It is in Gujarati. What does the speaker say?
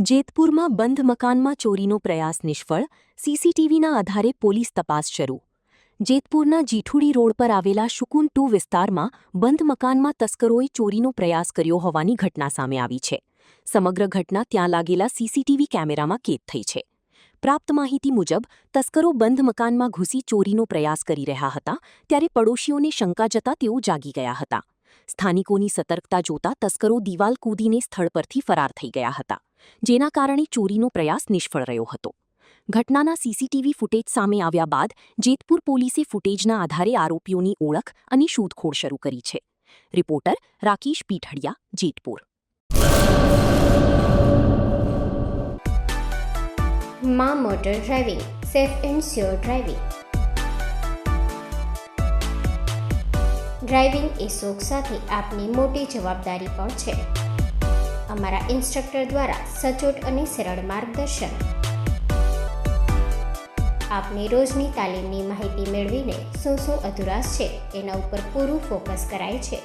જેતપુરમાં બંધ મકાનમાં ચોરીનો પ્રયાસ નિષ્ફળ, સીસીટીવીના આધારે પોલીસ તપાસ શરૂ. જેતપુરના જીઠુડી રોડ પર આવેલા શુકુન 2 વિસ્તારમાં બંધ મકાનમાં તસ્કરોએ ચોરીનો પ્રયાસ કર્યો હોવાની ઘટના સામે આવી છે. સમગ્ર ઘટના ત્યાં લાગેલા સીસીટીવી કેમેરામાં કેદ થઈ છે. પ્રાપ્ત માહિતી મુજબ તસ્કરો બંધ મકાનમાં ઘૂસી ચોરીનો પ્રયાસ કરી રહ્યા હતા ત્યારે પડોશીઓને શંકા જતા તેઓ જાગી ગયા હતા. સ્થાનિકોની સતર્કતા જોતા તસ્કરો દિવાલ કૂદીને સ્થળ પરથી ફરાર થઈ ગયા હતા, જેના કારણે ચોરીનો પ્રયાસ નિષ્ફળ રહ્યો હતો. ઘટનાના સીસીટીવી ફૂટેજ સામે આવ્યા બાદ જેતપુર પોલીસે ફૂટેજના આધારે આરોપીઓની ઓળખ અને શોધખોળ શરૂ કરી છે. રિપોર્ટર રાકેશ પીઠડિયા, જેતપુર. માં motor driving, safe and sure driving. Driving એ શોખ સાથે આપની મોટી જવાબદારી પણ છે. અમારા ઇન્સ્ટ્રક્ટર દ્વારા સચોટ અને સરળ માર્ગદર્શન. આપની રોજની તાલીમની માહિતી મેળવીને શું અધુરાશ છે એના ઉપર પૂરું ફોકસ કરાય છે.